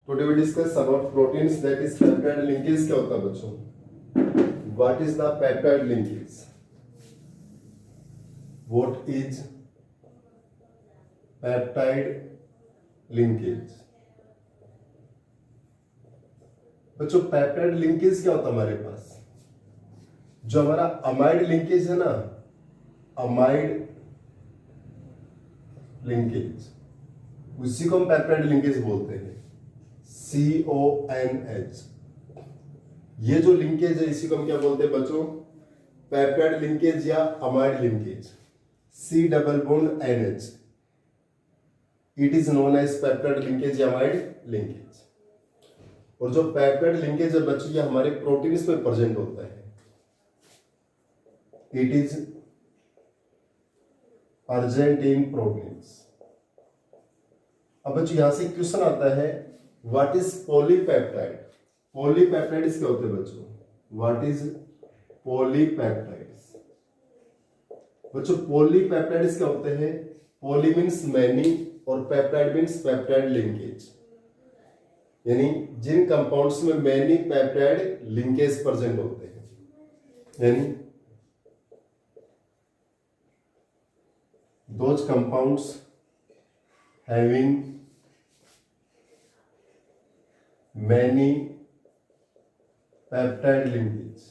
Today we discuss about proteins, that is peptide linkage. क्या होता है बच्चों? What is the peptide linkage? What is peptide linkage? बच्चों peptide linkage क्या होता है हमारे पास? जो हमारा अमाइड लिंकेज है ना, अमाइड लिंकेज, उसी को हम पेप्टाइड लिंकेज बोलते हैं। CONH, ये जो लिंकेज है इसी को हम क्या बोलते हैं बच्चों? पेप्टाइड लिंकेज या amide linkage. C double bond NH, it is known as peptide linkage या अमाइड लिंकेज। और जो पेप्टाइड लिंकेज है बच्चों ये हमारे प्रोटीन्स में प्रेजेंट होता है। It is present in proteins. अब बच्चों यहां से क्वेश्चन आता है, व्हाट इज पॉलीपेप्टाइड? पॉलीपेप्टाइड्स क्या होते हैं बच्चों? What is polypeptides? बच्चों पॉलीपेप्टाइड्स क्या होते हैं? पॉली मीन्स मैनी और पेप्टाइड मीन्स पेप्टाइड लिंकेज, यानी जिन कंपाउंड्स में मैनी पेप्टाइड लिंकेज प्रेजेंट होते हैं, यानी those compounds having many peptide linkage।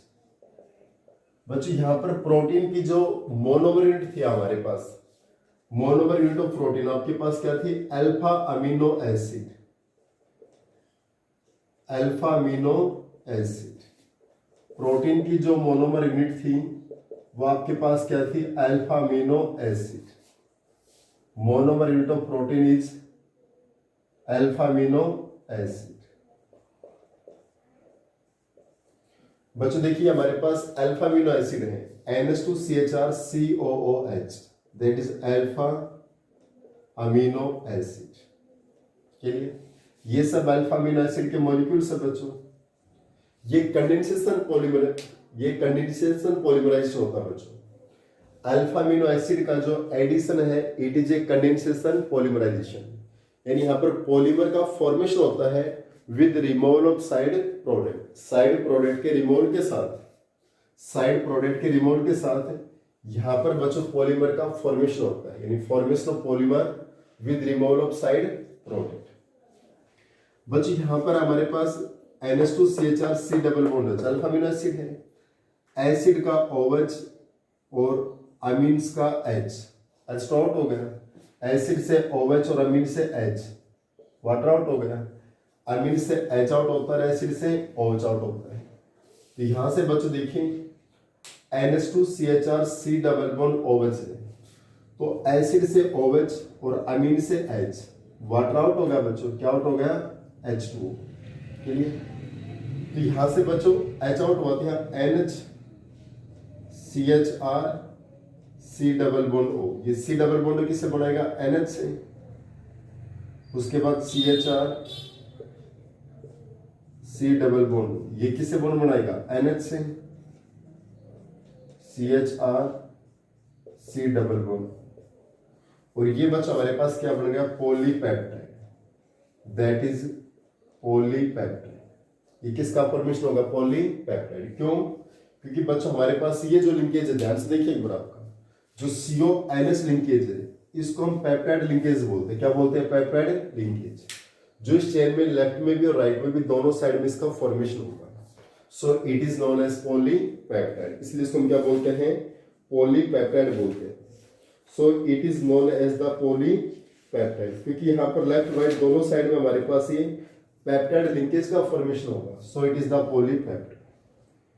बच्चों यहां पर प्रोटीन की जो मोनोमर यूनिट थी हमारे पास, मोनोमर यूनिट ऑफ प्रोटीन आपके पास क्या थी? Alpha amino acid. Alpha amino acid protein की जो मोनोमर यूनिट थी वो आपके पास क्या थी? Alpha amino acid. Monomer unit of protein is alpha amino acid. बच्चों देखिए हमारे पास अल्फा अमीनो एसिड है NH2CHR COOH, that is alpha amino acid. चलिए ये सब अल्फा अमीनो एसिड के मॉलिक्यूल्स है बच्चों। ये कंडेंसेशन पॉलीमराइजेशन होता है बच्चों। अल्फा अमीनो एसिड का जो एडिशन है it is a condensation polymerization, यानी यहां पर पॉलीमर का फॉर्मेशन होता है with removal of side product. Side product के रिमूवल के साथ, साइड प्रोडक्ट के रिमूवल के साथ यहां पर बच्चों पॉलीमर का फॉर्मेशन होता है, यानी formation of polymer with removal of side product. बच्चों यहां पर हमारे पास NH2CHR C double bond alpha amino acid है। एसिड का OH और अमीन्स का H आउट हो गया। एसिड से OH और अमीन से H, वाटर आउट हो गया। अमीन से H आउट होता है, एसिड से OH आउट होता है। तो यहां से बच्चों देखिए NH2CHR C double bond OH है, तो एसिड से OH और अमीन से H, वाटर आउट हो गया बच्चों। क्या आउट हो गया? H2O। क्लियर? तो यहां से बच्चों H आउट हुआ था, NHCHR C double bond O। ये C डबल बॉन्ड किससे बनाएगा? NH से। उसके बाद CHR C डबल बॉन्ड, ये किससे बॉन्ड बनाएगा? NH से। CHR C डबल बॉन्ड, और ये बच्चा हमारे पास क्या बन गया? Polypeptide, that is polypeptide. ये किसका फॉर्मेशन होगा? पॉलीपेप्टाइड। क्यों? क्योंकि बच्चों हमारे पास ये जो लिंकेज है, ध्यान से देखिए एक बार, आपका जो CONH लिंकेज है इसको हम पेप्टाइड लिंकेज बोलते हैं। क्या बोलते हैं? Peptide linkage. जो इस चेन में लेफ्ट में भी और राइट में भी दोनों साइड में इसका फॉर्मेशन होगा, so it is known as polypeptide. इसलिए इसको हम क्या बोलते हैं? पॉलीपेप्टाइड बोलते हैं। So it is known as the polypeptide, क्योंकि यहाँ पर लेफ्ट राइट दोनों साइड में हमारे पास ये पेप्टाइड लिंकेज का फॉर्मेशन होगा, so it is the polypeptide.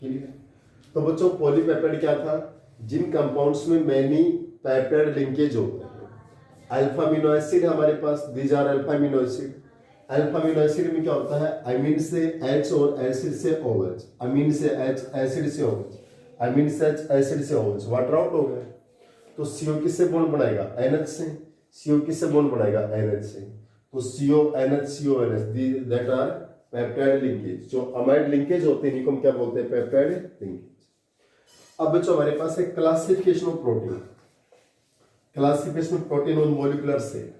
Clear? तो बच्चों पॉलीपेप्टाइड क्या था? जिन कंपाउंड्स में मैनी पेप्टाइड लिंकेज होते हैं। अल्फा अमीनो एसिड हमारे पास, these are alpha amino acid. Alpha amino acid में क्या होता है? अमीन से H और एसिड से OH, अमीन से H एसिड से OH, अमीन से H एसिड से OH, वाटर आउट हो गया। तो CO किससे बॉन्ड बनाएगा? NH से। CO किससे बॉन्ड बनाएगा? NH से। तो CONH that are peptide linkage. जो अमाइड लिंकेज होते हैं इनको हम क्या बोलते हैं? Peptide linkage. अब बच्चों हमारे पास है classification of protein. Classification of protein on molecular set.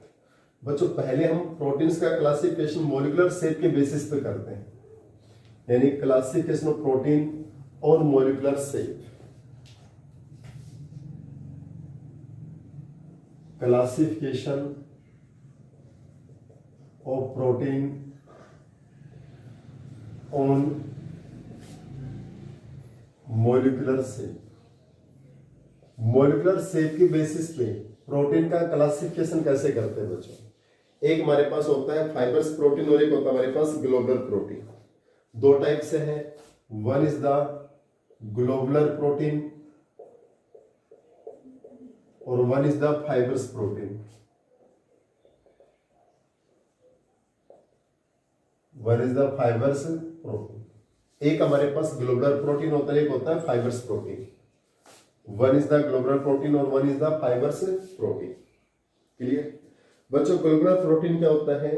बच्चों पहले हम प्रोटीन्स का क्लासिफिकेशन मॉलिक्यूलर शेप के बेसिस पे करते हैं, यानी क्लासिफिकेशन ऑफ प्रोटीन और molecular shape. Classification of protein on molecular shape. Molecular shape के बेसिस पे प्रोटीन का क्लासिफिकेशन कैसे करते हैं बच्चों? एक हमारे पास होता है फाइबर्स प्रोटीन और एक होता है हमारे पास ग्लोबुलर प्रोटीन। दो टाइप से है, one is the globular protein और one is the fibrous protein. One is the fibrous protein. एक हमारे पास ग्लोबुलर प्रोटीन होता है, एक होता है fibrous protein. One is the globular protein और one is the fibrous protein. Clear बच्चों? ग्लोबुलर प्रोटीन क्या होता है?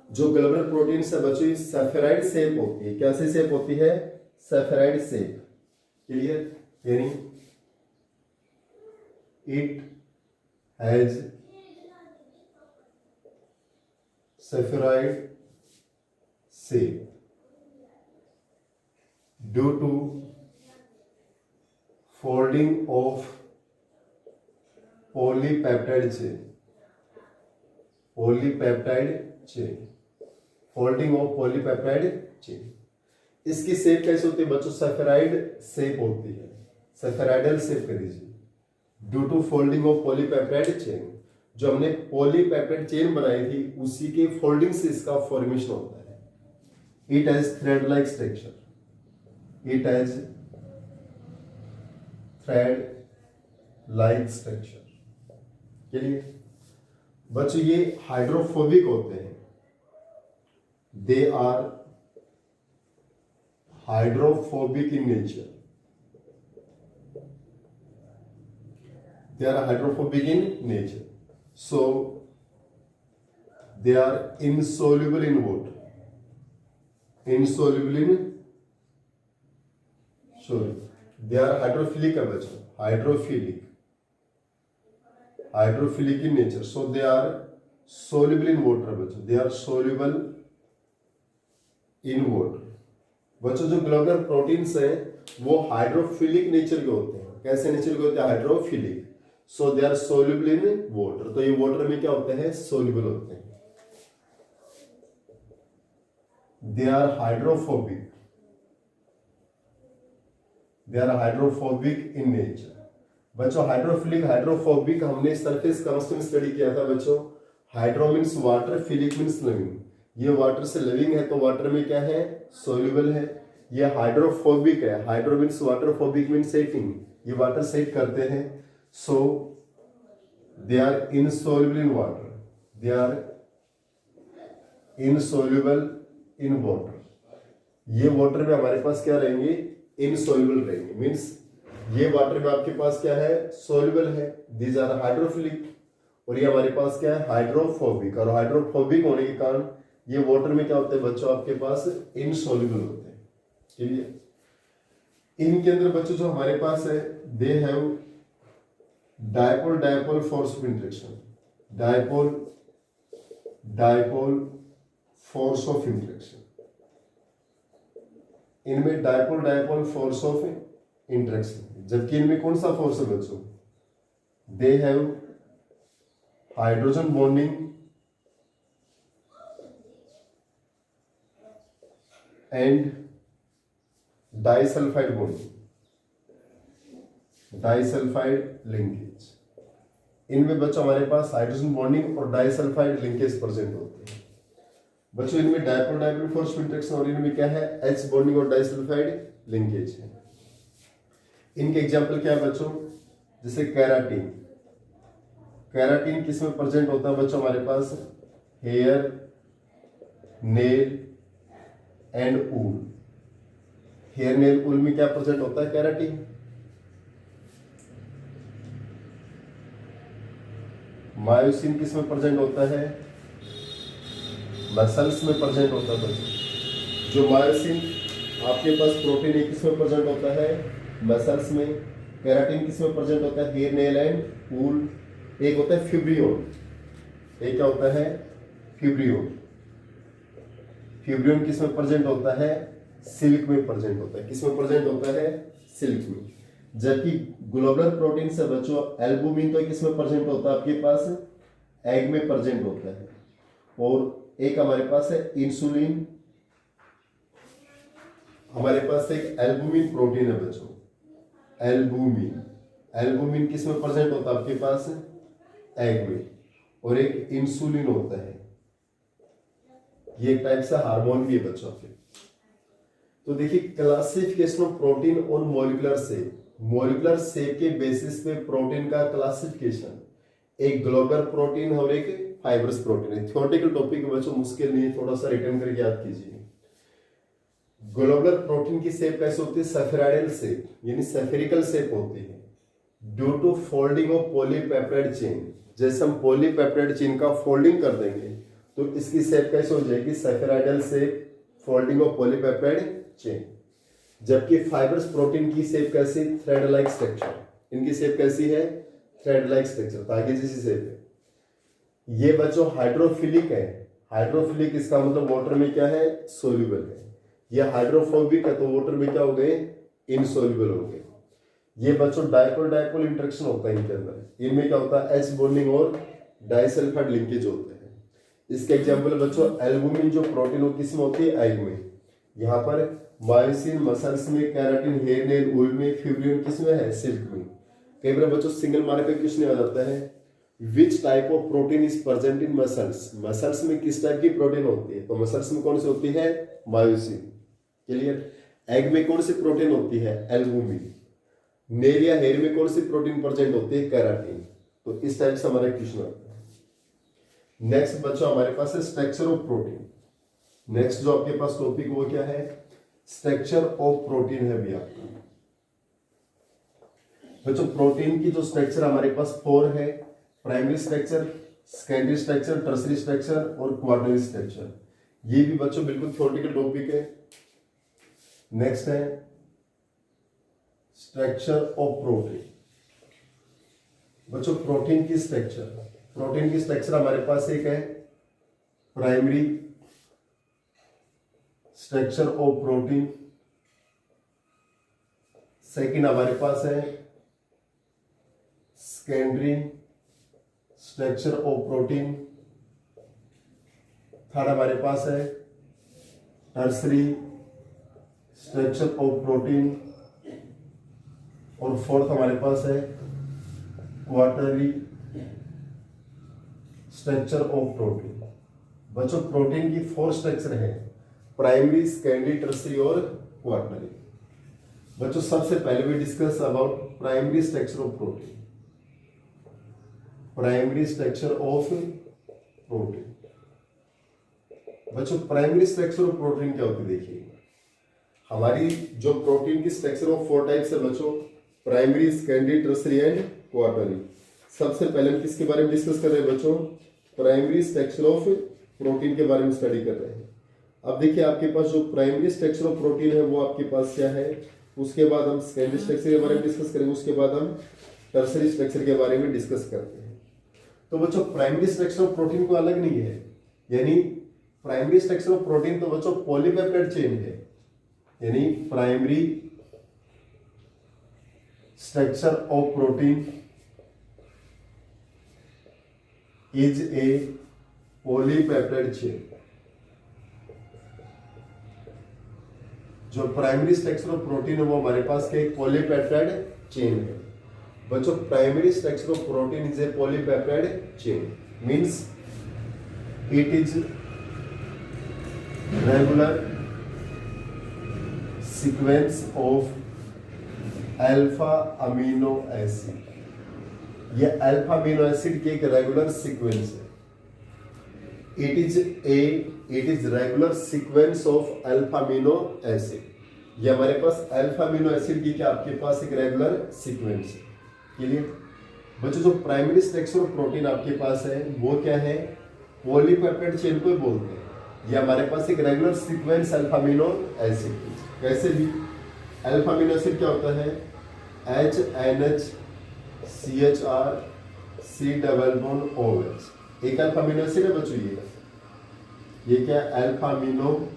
जो ग्लोबुलर प्रोटीन से बच्चों सैफराइड शेप होती है। कैसी शेप होती है? Spheroid shape. क्लियर? यानी it has spheroid shape due to folding of polypeptide chain. Polypeptide chain, folding of polypeptide chain. इसकी शेप कैसे होती है बच्चों? सैफराइड शेप होती है, सैफराइडल शेप कर दीजिए। Due to folding of polypeptide chain, जो हमने पॉलीपेप्टाइड चेन बनाई थी उसी के फोल्डिंग से इसका फॉर्मेशन होता है। It has thread like structure. It has thread like structure. के लिए बच्चों ये हाइड्रोफोबिक होते हैं। They are hydrophobic in nature. They are hydrophobic in nature, so they are insoluble in water. Insoluble in, sorry, they are hydrophilic है बच्चों, hydrophilic in nature, so they are soluble in water बच्चों, they are soluble in water. बच्चों जो globular proteins हैं वो hydrophilic nature के होते हैं। कैसे नेचर के होते हैं? Hydrophilic, so they are soluble in water. तो ये वाटर में क्या होते हैं? soluble होते हैं। They are hydrophobic, they are hydrophobic in nature. बच्चों हाइड्रोफिलिक हाइड्रोफोबिक हमने सरफेस केमिस्ट्री में स्टडी किया था बच्चों। Hydro means water, philic means living. ये वाटर से लिविंग है तो वाटर में क्या है? सोल्यूबल है। ये हाइड्रोफोबिक है, hydro means water, phobic means setting, ये वाटर सेट करते हैं। So they are insoluble in water, they are insoluble in water. ये वाटर में हमारे पास क्या रहेंगे? इनसोल्युबल रहेंगे। मीन्स ये वाटर में आपके पास क्या है? सोल्युबल है, दीज आर हाइड्रोफिलिक। और ये हमारे पास क्या है? हाइड्रोफोबिक। और हाइड्रोफोबिक होने के कारण ये वाटर में क्या होते हैं बच्चों? आपके पास इनसोल्युबल होते हैं। चलिए इनके अंदर बच्चों जो हमारे पास है, they have dipole dipole force of interaction. Dipole dipole force of interaction. इनमें dipole dipole force of interaction, जबकि इनमें कौन सा फोर्स है बच्चों? They have hydrogen bonding and disulphide bonding, disulphide linkage. इनमें बच्चों हमारे पास हाइड्रोजन बॉन्डिंग और डाइसल्फाइड लिंकेज प्रेजेंट होते हैं। बच्चों इनमें डायपोल डायपोल फोर्स इंटरेक्शन और इनमें क्या है? H बॉन्डिंग और डाइसल्फाइड लिंकेज है। इनके एग्जांपल क्या है बच्चों? जैसे कैराटीन। कैराटीन किस में प्रेजेंट होता है बच्चों? हमारे पास hair, nail and wool. Hair, nail, wool में क्या प्रेजेंट होता है? कैराटीन। मायोसिन किस में प्रेजेंट होता है? मसल्स में प्रेजेंट होता है बच्चों। जो मायोसिन आपके पास प्रोटीन है किस में प्रेजेंट होता है? मसल्स में। केराटिन किस में प्रेजेंट होता है? हेयर, नेल एंड ऊल। एक होता है फिब्रियोन। एक क्या होता है फिब्रियोन। फिब्रियोन किस में प्रेजेंट होता है, सिल्क में प्रेजेंट होता है। किस में प्रेजेंट होता है, सिल्क में। जबकि ग्लोबुलर प्रोटीन से बच्चों एल्बुमिन तो किस में प्रेजेंट होता है, आपके पास एग में प्रेजेंट होता है। और एक हमारे पास है इंसुलिन, हमारे पास एक एल्बुमिन प्रोटीन है बच्चों, एल्बुमिन। एल्बुमिन किस में प्रेजेंट होता है, आपके पास एग में। और एक इंसुलिन होता है, ये एक टाइप से हार्मोन भी है बच्चों के। तो देखिए classification of protein on molecular shape, molecular shape के बेसिस पे प्रोटीन का क्लासिफिकेशन, एक ग्लोबुलर प्रोटीन और एक फाइब्रस प्रोटीन है। थ्योरेटिकल टॉपिक बच्चों मुश्किल नहीं है, थोड़ा सा रिटर्न करके याद कीजिए। ग्लोबुलर प्रोटीन की शेप कैसे होती है, सेफेराइडल शेप, यानी सेफेरिकल शेप होती है due to folding of polypeptide chain. जैसे हम पॉलीपेप्टाइड चेन का फोल्डिंग कर देंगे तो इसकी शेप कैसे हो जाएगी, spheroidal shape, folding of polypeptide chain. जबकि फाइब्रस प्रोटीन की शेप कैसी, थ्रेड लाइक स्ट्रक्चर। इनकी शेप कैसी है, थ्रेड लाइक स्ट्रक्चर, ताकि जैसी शेप है। ये बच्चों हाइड्रोफिलिक है। हाइड्रोफिलिक इसका मतलब वाटर में क्या है, सोल्यूबल है। ये हाइड्रोफोबिक है तो वाटर में क्या हो गए, इनसोल्यूबल हो गए। ये बच्चों डाइपोल डाइपोल इंटरेक्शन होता है इनके अंदर। इनमें क्या होता है, एच बॉन्डिंग और डाइसल्फाइड लिंकेज होते हैं। इसके एग्जाम्पल बच्चों एल्बुमिन जो प्रोटीन हो किस में होती है, एग में। यहाँ पर मायोसिन मसल्स में, केराटिन हेयर नेल वुल में, फिब्रियोन किस में है, सिल्क में। कई बार बच्चों सिंगल मार्क का क्वेश्चन आ जाता है, which type of protein is present in muscles. Muscles में किस टाइप की प्रोटीन होती है, तो मसल्स में कौन सी होती है, मायोसिन। क्लियर। एग में कौन सी प्रोटीन होती है, एल्बुमिन। नेल या हेयर में कौन सी प्रोटीन प्रेजेंट होती है, केराटिन। तो इस टाइप से हमारा क्वेश्चन आता है। नेक्स्ट बच्चों हमारे पास है स्ट्रक्चर ऑफ प्रोटीन। नेक्स्ट जो आपके पास टॉपिक वो क्या है, स्ट्रक्चर ऑफ प्रोटीन है भी आपका। बच्चों प्रोटीन की जो स्ट्रक्चर हमारे पास 4 है, primary structure, secondary structure, tertiary structure और क्वार्टरनरी स्ट्रक्चर। ये भी बच्चों बिल्कुल थ्योरेटिकल टॉपिक है। नेक्स्ट है स्ट्रक्चर ऑफ प्रोटीन। बच्चों प्रोटीन की स्ट्रक्चर, प्रोटीन की स्ट्रक्चर हमारे पास एक है primary structure of protein, second हमारे पास है secondary structure of protein, third हमारे पास है टर्सरी स्ट्रक्चर ऑफ प्रोटीन, और फोर्थ हमारे पास है क्वार्टरली स्ट्रक्चर ऑफ प्रोटीन। बच्चों प्रोटीन की 4 स्ट्रक्चर है, प्राइमरी, सेकेंडरी, टर्सरी और क्वार्टरली। बच्चों सबसे पहले भी discuss about primary structure of protein. Primary structure of protein. बच्चों प्राइमरी स्ट्रक्चर ऑफ प्रोटीन क्या होती है, देखिए हमारी जो प्रोटीन की स्ट्रक्चर ऑफ 4 टाइप्स है बच्चों, primary, secondary, tertiary and quarterly. सबसे पहले हम किसके बारे में डिस्कस कर रहे हैं बच्चों, प्राइमरी स्ट्रक्चर ऑफ प्रोटीन के बारे में स्टडी कर रहे हैं। अब देखिए आपके पास जो प्राइमरी स्ट्रक्चर ऑफ प्रोटीन है वो आपके पास क्या है, उसके बाद हम सेकेंडरी स्ट्रक्चर के बारे में डिस्कस करेंगे, उसके बाद हम टर्सरी स्ट्रक्चर के बारे में डिस्कस करते हैं। तो बच्चों प्राइमरी स्ट्रक्चर ऑफ प्रोटीन को अलग नहीं है, यानी प्राइमरी स्ट्रक्चर ऑफ प्रोटीन तो बच्चों पॉलीपेप्टाइड चेन है, यानी primary structure of protein is a polypeptide chain. जो प्राइमरी स्ट्रक्चर ऑफ प्रोटीन है वो हमारे पास क्या एक पॉलीपेप्टाइड चेन है। बच्चों primary structure of protein is a polypeptide chain, means it is regular sequence of alpha amino acid. यह अल्फा अमीनो एसिड की एक रेगुलर सीक्वेंस है। It is regular sequence of alpha amino acid. ये हमारे पास alpha amino acid की क्या आपके पास एक रेगुलर सीक्वेंस है। क्लियर बच्चों, जो प्राइमरी स्ट्रक्चर ऑफ प्रोटीन आपके पास है वो क्या है, पॉलीपेप्टाइड चेन को बोलते हैं। ये हमारे पास एक regular sequence alpha amino acid. कैसे भी अल्फा अमीनो एसिड क्या होता है, HNH CHR C double bond OH। एक अल्फा अमीनो एसिड है बच्चों, ये क्या है? Alpha amino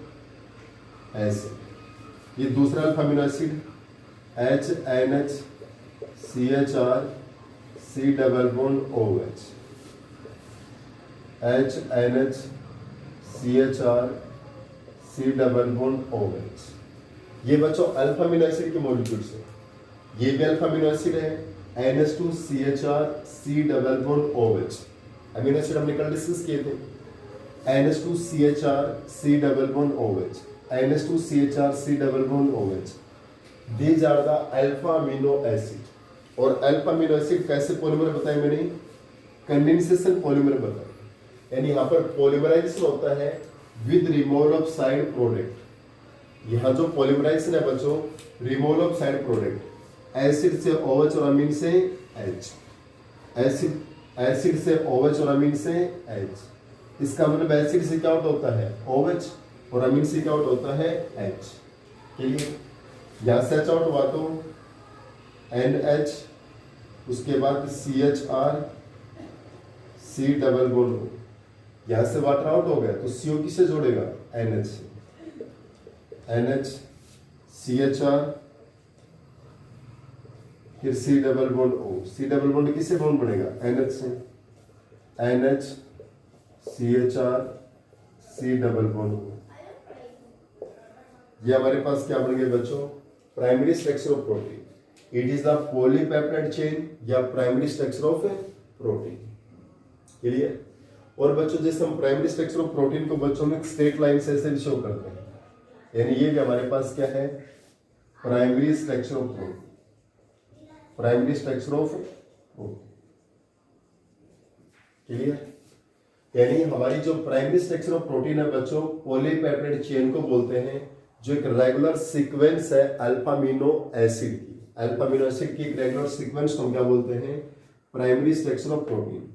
acid. ये दूसरा alpha amino acid HNH CHR C double bond OH, HNH CHR C double bond OH। ये बच्चों अल्फा अमीनो एसिड के मॉलिक्यूल्स है। ये भी अल्फा अमीनो एसिड है, NH2 CHR C double bond OH। Amino acid हमने कल डिस्कस किए थे, NH2 CHR C double bond OH, NH2 CHR C double bond OH। These are the alpha amino acid. और alpha amino acid कैसे polymer बताए मैंने? Condensation polymer बताए, यानी यहाँ पर पॉलीमराइजेशन होता है with removal of side product. यहाँ जो पॉलीमराइजेशन है बच्चों, removal of side product, acid से OH और अमीन से H, एसिड से OH और अमीन से H। इसका मतलब एसिड से क्या आउट होता है? OH, और अमीन से क्या आउट होता है? H। क्लियर? यहां से H आउट हुआ तो NH, उसके बाद CHR C डबल बॉन्ड हो, यहां से वाटर आउट हो गया तो CO किससे जोड़ेगा? NH से। NH CHR फिर C double bond O, C double bond किससे बॉन्ड बनेगा? NH से। NH CHR C double bond O। ये हमारे पास क्या बन गया बच्चों? Primary structure of protein. It is the polypeptide chain या primary structure of protein. Clear? और बच्चों जैसे हम प्राइमरी स्ट्रक्चर ऑफ प्रोटीन को बच्चों में स्ट्रेट लाइन से ऐसे भी शो करते हैं, यानी ये भी हमारे पास क्या है? Primary structure of protein. Primary structure of protein. Clear? यानी हमारी जो प्राइमरी स्ट्रक्चर ऑफ प्रोटीन है बच्चों, पॉलीपेप्टाइड चेन को बोलते हैं, जो एक रेगुलर सीक्वेंस है अल्फा अमीनो एसिड की। अल्फा अमीनो एसिड की एक रेगुलर सीक्वेंस को हम क्या बोलते हैं? Primary structure of protein.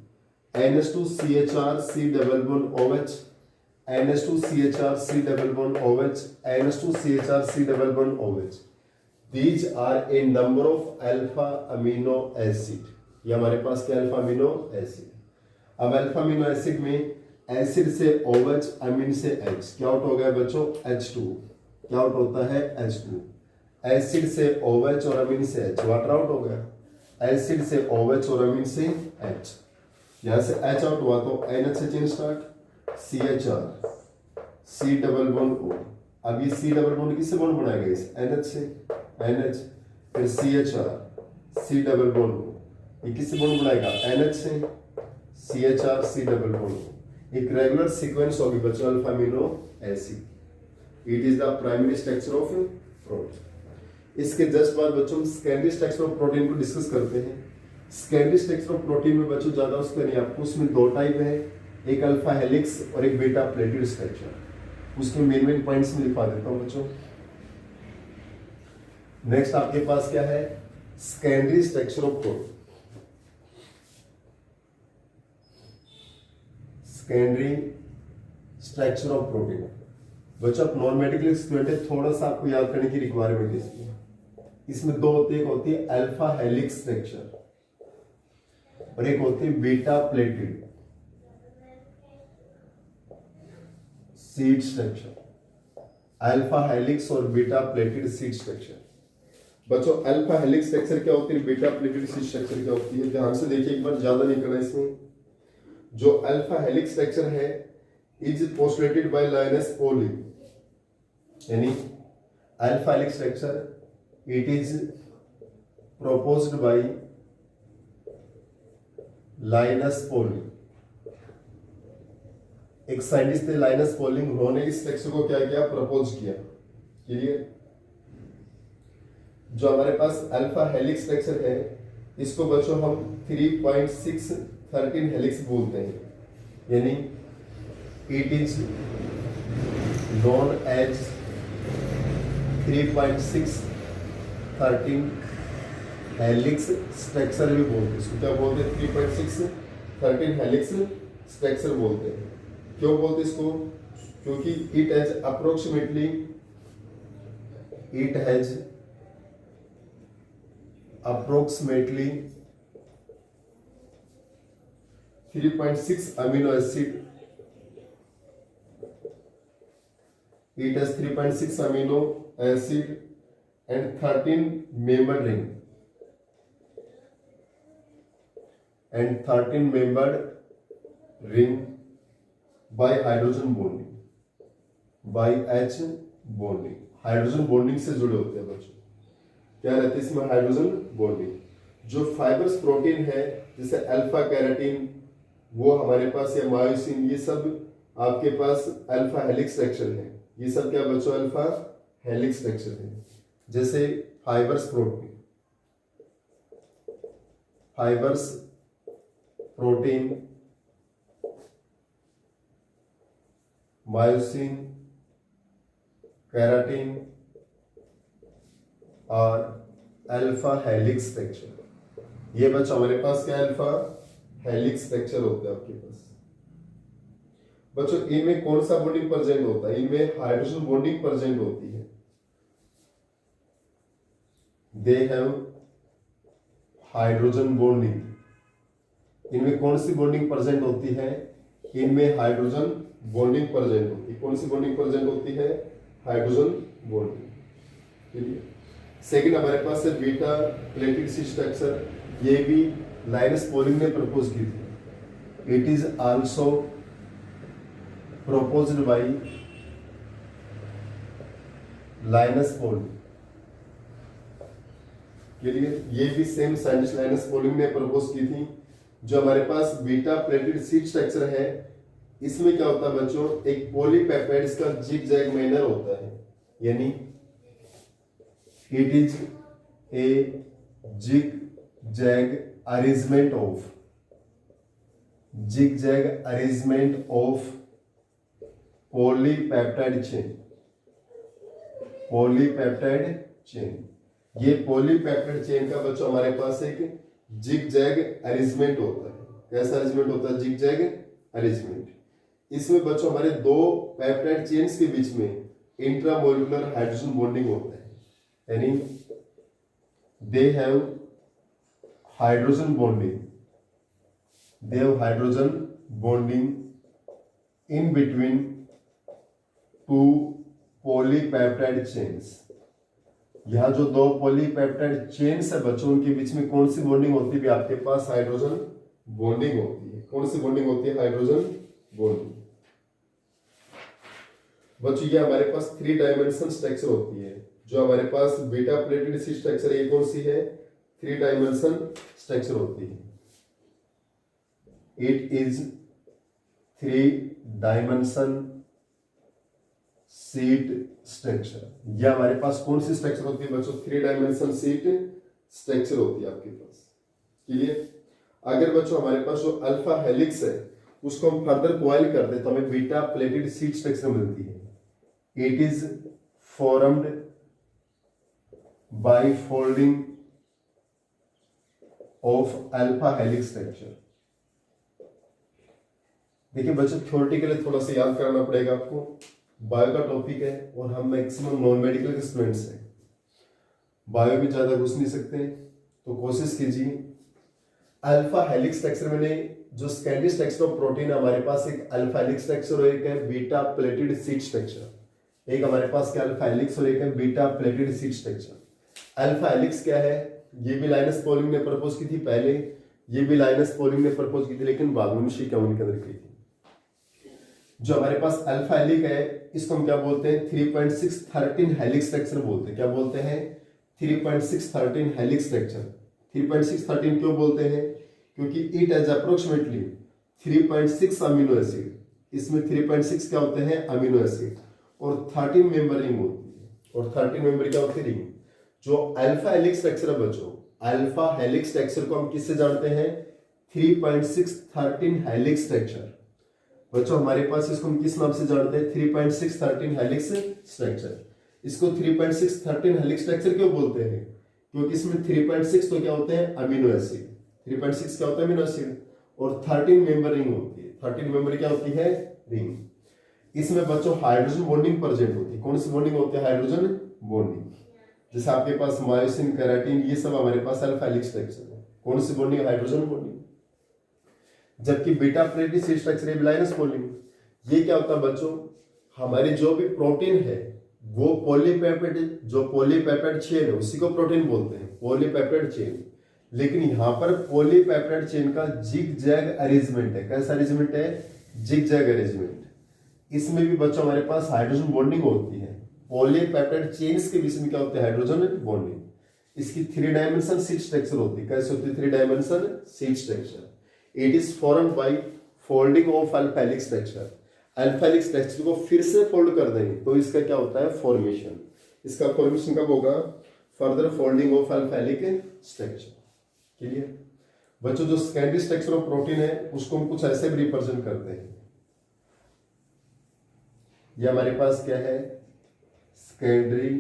NH2 CHR C double bond OH, NH2 CHR C double bond OH, NH2 CHR C double bond OH। These are a number of alpha amino acid। ये हमारे पास क्या alpha amino acid. अब alpha amino acid में acid से OH, अमीन से H, क्या out हो गया बच्चों? H2। क्या आउट होता है? H2। एसिड से OH और अमीन से H, वाटर आउट हो गया। एसिड से OH और अमीन से H, यहां से H आउट हुआ तो NH से chain start, CHR C double bond O। अब ये C डबल बॉन्ड किससे बॉन्ड बनाएगा? इस NH से, NH, फिर CHR C double bond O। ये किससे बॉन्ड बनाएगा? NH से, CHR C double bond O। एक रेगुलर सीक्वेंस होगी बच्चों alpha amino acid. It is the primary structure of protein. इसके जस्ट बाद बच्चों हम सेकेंडरी स्ट्रक्चर ऑफ प्रोटीन को डिस्कस करते हैं। सेकेंडरी स्ट्रक्चर ऑफ प्रोटीन में बच्चों ज्यादा उसका नहीं, आपको उसमें दो टाइप है, एक अल्फा हेलिक्स और एक बीटा प्लेटेड स्ट्रक्चर। उसके मेन पॉइंट्स में लिखा देता हूं बच्चों। नेक्स्ट आपके पास क्या है? Secondary structure of protein. Secondary structure of protein बच्चों, आप नॉन मेडिकल स्टूडेंट है, थोड़ा सा आपको याद करने की रिक्वायरमेंट इसकी है। इसमें दो होती है, एक होती है अल्फा हेलिक्स स्ट्रक्चर और एक होती है beta pleated seed structure. Alpha helix और बीटा प्लेटेड सीड स्ट्रक्चर। बच्चों अल्फा हेलिक्स स्ट्रक्चर क्या होती है, बीटा प्लेटेड सीड स्ट्रक्चर क्या होती है? ध्यान से देखिए एक बार, ज्यादा नहीं करना इसमें। जो अल्फा हेलिक्स स्ट्रक्चर है is postulated by Linus Pauli, यानी alpha helix structure it is proposed by Linus Pauli. एक साइंटिस्ट थे लाइनस पॉलिंग, उन्होंने इस स्ट्रक्चर को क्या किया? प्रपोज किया। क्लियर? जो हमारे पास अल्फा हेलिक्स स्ट्रक्चर है इसको बच्चों हम 3.613 हेलिक्स बोलते हैं, यानी it is known as 3.613 helix structure भी बोलते हैं। इसको क्या बोलते हैं? 3.613 हेलिक्स स्ट्रक्चर बोलते हैं। क्यों बोलते इसको? क्योंकि it has approximately 5 3.6 amino acid. It has 3.6 amino acid and 13 membered ring. And 13 membered ring by hydrogen bonding. By H bonding. Hydrogen bonding से जुड़े होते हैं बच्चों. क्या रहते हैं इसमें? Hydrogen bonding. जो फाइबर्स प्रोटीन है जैसे अल्फा कैराटीन, वो हमारे पास है मायोसिन, ये सब आपके पास अल्फा हेलिक्स स्ट्रक्चर है. ये सब क्या बच्चों? अल्फा हेलिक्स स्ट्रक्चर है. जैसे fibres protein, fibres protein, myosin, keratin और अल्फा हेलिक्स स्ट्रक्चर. ये बच्चों हमारे पास क्या? अल्फा हेलिक्स स्ट्रक्चर होता है आपके पास. बच्चों इनमें कौन सा बॉन्डिंग प्रेजेंट होता है? इनमें हाइड्रोजन बॉन्डिंग प्रेजेंट होती है. They have hydrogen bonding. इनमें कौन सी बॉन्डिंग प्रेजेंट होती है? इनमें हाइड्रोजन बॉन्डिंग प्रेजेंट होती है. कौन सी बॉन्डिंग प्रेजेंट होती है? Hydrogen bonding. ठीक है. सेकेंड हमारे पास है बीटा प्लेटेड सी स्ट्रक्चर. ये भी लाइनस पॉलिंग ने प्रपोज की थी. It is also proposed by Linus Pauling. Clear. ये भी सेम साइंटिस्ट लाइनस पॉलिंग ने प्रपोज की थी. जो हमारे पास बीटा प्लेटेड सी स्ट्रक्चर है, इसमें क्या होता है बच्चों? एक पॉलीपेप्टाइड का जिग जैग मैनर होता है. यानी it is a zigzag arrangement of, zigzag arrangement of polypeptide chain. Polypeptide chain. ये पॉलीपेप्टाइड चेन का बच्चों हमारे पास एक जिग जैग अरेंजमेंट होता है. कैसा अरेंजमेंट होता है? Zigzag arrangement. इसमें बच्चों हमारे दो पेप्टाइड चेन्स के बीच में इंट्रामोलिकुलर हाइड्रोजन बॉन्डिंग होता है. यानी दे have hydrogen bonding. They have hydrogen bonding in between two polypeptide chains. यहां जो दो पॉलीपेप्टाइड चेन्स है बच्चों, उनके बीच में कौन सी बॉन्डिंग होती है? आपके पास हाइड्रोजन बॉन्डिंग होती है. कौन सी बॉन्डिंग होती है? Hydrogen bonding. बच्चों ये हमारे पास 3 डायमेंशन स्ट्रक्चर होती है. जो हमारे पास बीटा प्लेटेड सी स्ट्रक्चर, ये कौन सी है? 3 डायमेंशन स्ट्रक्चर होती है. It is 3 dimension seat structure. यह हमारे पास कौन सी स्ट्रक्चर होती है बच्चों? 3 डायमेंशन सीट स्ट्रक्चर होती है आपके पास. क्लियर. अगर बच्चों हमारे पास जो अल्फा हेलिक्स है उसको हम फर्दर कॉइल कर दे तो हमें बीटा प्लेटेड सीट स्ट्रक्चर मिलती है. It is formed by folding of alpha helix structure. देखिए बच्चों थ्योरी के लिए थोड़ा सा याद करना पड़ेगा आपको. बायो का टॉपिक है और हम मैक्सिमम नॉन मेडिकल के स्टूडेंट्स हैं. बायो में ज्यादा घुस नहीं सकते, तो कोशिश कीजिए. अल्फा हेलिक्स स्ट्रक्चर में जो सेकेंडरी स्ट्रक्चर ऑफ प्रोटीन हमारे पास एक अल्फा हेलिक्स स्ट्रक्चर और एक है बीटा प्लेटेड सीट स्ट्रक्चर. एक हमारे पास क्या अल्फा हेलिक्स और एक है beta pleated seat structure. Alpha helix क्या है? ये भी लाइनस पॉलिंग ने प्रपोज की थी पहले. ये भी लाइनस पॉलिंग ने प्रपोज की थी, लेकिन बाद में के अंदर की थी. जो हमारे पास अल्फा हेलिक है इसको हम क्या बोलते हैं? 3.613 हेलिक्स स्ट्रक्चर बोलते हैं. क्या बोलते हैं? 3.613 हेलिक्स स्ट्रक्चर. 3.613 क्यों बोलते हैं? क्योंकि it has approximately 3.6 amino acid. इसमें 3.6 क्या होते हैं? Amino acid. और 13 मेंबर रिंग होती है. और 13 मेंबर क्या होती है? रिंग. जो अल्फा हेलिक्स स्ट्रक्चर है बच्चों, अल्फा हेलिक्स स्ट्रक्चर को हम किससे जानते हैं? 3.613 हेलिक्स स्ट्रक्चर. बच्चों हमारे पास इसको हम किस नाम से जानते हैं? 3.613 हेलिक्स स्ट्रक्चर. इसको 3.613 हेलिक्स स्ट्रक्चर क्यों बोलते हैं? क्योंकि इसमें 3.6 तो क्या होते हैं? Amino acid. 3.6 क्या होता है? Amino acid. और 13 मेंबर रिंग होती है. 13 मेंबर क्या होती है? रिंग. इसमें बच्चों हाइड्रोजन बॉन्डिंग प्रेजेंट होती है. कौन सी बॉन्डिंग होती है? Hydrogen bonding. जैसे आपके पास मायोसिन, केराटिन, ये सब हमारे पास अल्फा हेलिक्स स्ट्रक्चर है. कौन सी बॉन्डिंग? Hydrogen bonding. जबकि बीटा प्लेटली सी स्ट्रक्चर ए लाइनस पोलिंग। ये क्या होता है बच्चों, हमारी जो भी प्रोटीन है वो पॉलीपेप्टाइड, जो पॉलीपेप्टाइड चेन है उसी को प्रोटीन बोलते हैं, पॉलीपेप्टाइड चेन। लेकिन यहां पर पॉलीपेप्टाइड चेन का जिग जैग अरेंजमेंट है। कैसा अरेंजमेंट है? Zigzag arrangement. इसमें भी बच्चों हमारे पास हाइड्रोजन बॉन्डिंग होती है। पॉलीपेप्टाइड चेन्स के बीच में क्या होता है? Hydrogen bonding. इसकी 3 डायमेंशन शीट स्ट्रक्चर होती है। कैसे होती है 3 dimension sheet structure? It is formed by folding of alpha helix structure. Alpha helix structure को फिर से फोल्ड कर देंगे तो इसका क्या होता है? फॉर्मेशन। इसका फॉर्मेशन कब होगा? Further folding of alpha helix structure. Clear बच्चों? जो सेकेंडरी स्ट्रक्चर ऑफ प्रोटीन है उसको हम कुछ ऐसे भी रिप्रेजेंट करते हैं। ये हमारे पास क्या है? Secondary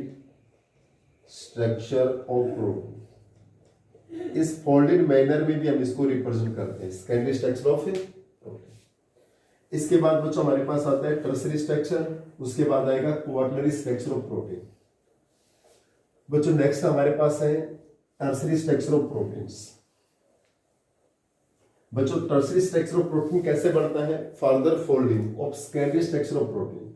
structure of protein. इस फोल्डेड मैनर में भी हम इसको रिप्रेजेंट करते हैं, सेकेंडरी स्ट्रक्चर ऑफ प्रोटीन। इसके बाद बच्चों हमारे पास आता है टर्सरी स्ट्रक्चर, उसके बाद आएगा क्वार्टनरी स्ट्रक्चर ऑफ प्रोटीन। बच्चों नेक्स्ट हमारे पास है टर्सरी स्ट्रक्चर ऑफ प्रोटीन्स। बच्चों टर्सरी स्ट्रक्चर ऑफ प्रोटीन कैसे बढ़ता है? Further folding of secondary structure of protein.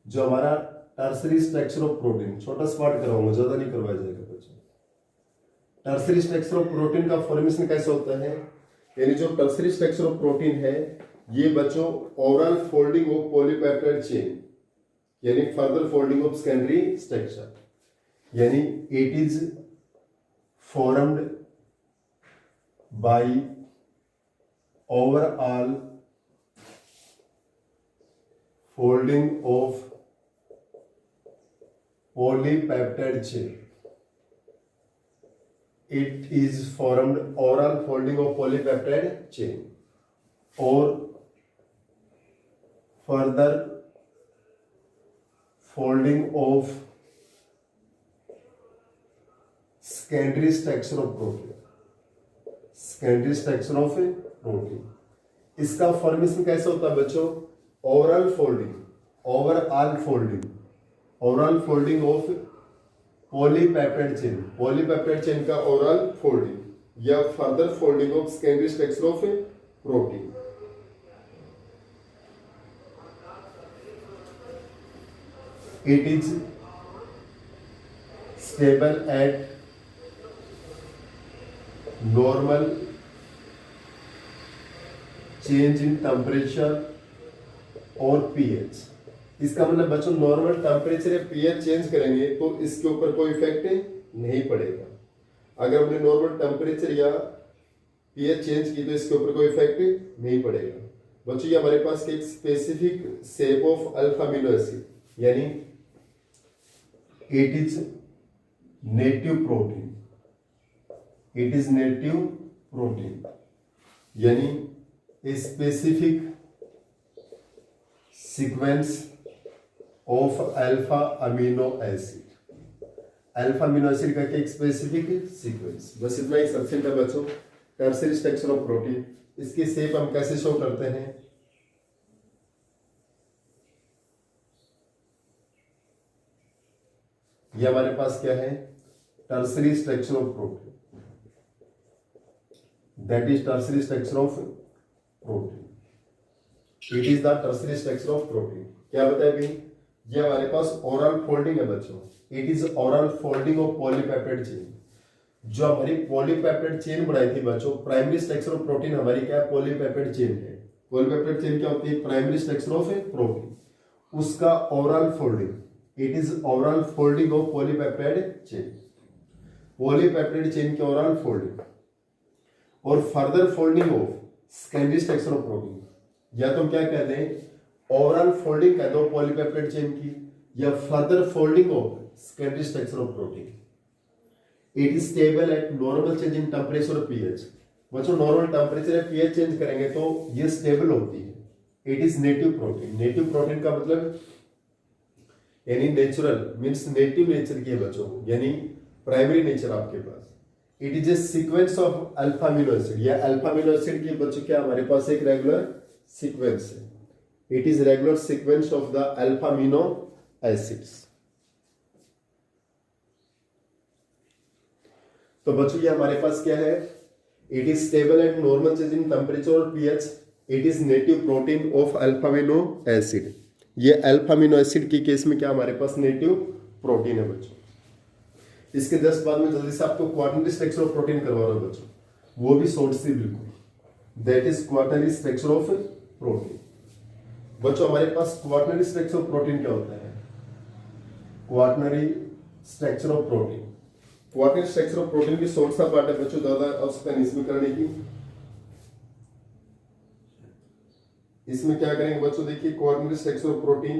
जो हमारा टर्सरी स्ट्रक्चर ऑफ प्रोटीन, छोटा सा पार्ट कराऊंगा, ज्यादा नहीं करवाया जाएगा बच्चों। टर्सरी स्ट्रक्चर ऑफ प्रोटीन का फॉर्मेशन कैसे होता है? यानी जो टर्सरी स्ट्रक्चर ऑफ प्रोटीन है ये बच्चों overall folding of polypeptide chain, यानी further folding of secondary structure, यानी it is formed by overall folding of polypeptide chain. It is formed oral folding of polypeptide chain or further folding of secondary structure of protein. Secondary structure of protein. इसका formation कैसे होता है बच्चों? Overall folding, overall folding, overall folding of polypeptide chain, polypeptide chain का overall folding या further folding of secondary structure of protein. It is stable at normal change in temperature और pH. इसका मतलब बच्चों नॉर्मल टेम्परेचर या pH change करेंगे तो इसके ऊपर कोई इफेक्ट नहीं पड़ेगा। अगर हमने नॉर्मल टेम्परेचर या पीएच चेंज की तो इसके ऊपर कोई इफेक्ट नहीं पड़ेगा। बच्चों ये हमारे पास एक specific shape of alpha amino acid, यानी it is native protein, it is native protein, यानी a specific sequence of alpha amino acid. Alpha amino acid का एक स्पेसिफिक सीक्वेंस। बस इतना ही सफिशिएंट है बच्चों। टर्सरी स्ट्रक्चर ऑफ प्रोटीन, इसकी shape हम कैसे शो करते हैं? ये हमारे पास क्या है? Tertiary structure of protein, that is tertiary structure of protein. It is the tertiary structure of protein. क्या बताया भाई? ये हमारे पास ओरल फोल्डिंग है बच्चों। It is oral folding of polypeptide chain. जो हमारी पॉलीपेप्टाइड चेन बनाई थी बच्चों, प्राइमरी स्ट्रक्चर ऑफ प्रोटीन हमारी क्या है? पॉलीपेप्टाइड चेन है। पॉलीपेप्टाइड चेन क्या होती है? Primary structure of protein. उसका oral folding, it is oral folding of polypeptide chain. Polypeptide chain की ओरल फोल्डिंग और further folding of secondary structure of protein. या तो क्या कहते हैं? ओवरऑल फोल्डिंग कहते हो पॉलीपेप्टाइड चेन की, या further folding of secondary structure of protein. It is stable at normal change in temperature और पीएच। बच्चों नॉर्मल टेम्परेचर या पीएच चेंज करेंगे तो ये स्टेबल होती है। It is native protein. Native protein का मतलब यानी नेचुरल, मीन्स नेटिव नेचर की है बच्चों, यानी प्राइमरी नेचर आपके पास। It is a sequence of alpha amino acid. या अल्फा अमीनो एसिड की बच्चों क्या हमारे पास एक रेगुलर सीक्वेंस है। It is regular sequence of the alpha amino acids. तो बच्चों ये हमारे पास क्या है? It is stable at normal change in temperature और pH. It is native protein of alpha amino acid. ये अल्फा अमीनो एसिड की केस में क्या हमारे पास नेटिव प्रोटीन है बच्चों। इसके जस्ट बाद में जल्दी से आपको क्वार्टनरी स्ट्रक्चर ऑफ प्रोटीन करवा रहा हूं बच्चों, वो भी शॉर्ट से बिल्कुल, that is quaternary structure of protein. बच्चों हमारे पास क्वार्टनरी स्ट्रक्चर ऑफ प्रोटीन क्या होता है? Quaternary structure of protein, quaternary structure of protein की शॉर्ट सा पार्ट है बच्चों, ज्यादा आवश्यकता नहीं इसमें करने की। इसमें क्या करेंगे बच्चों, देखिए क्वार्टनरी स्ट्रक्चर ऑफ प्रोटीन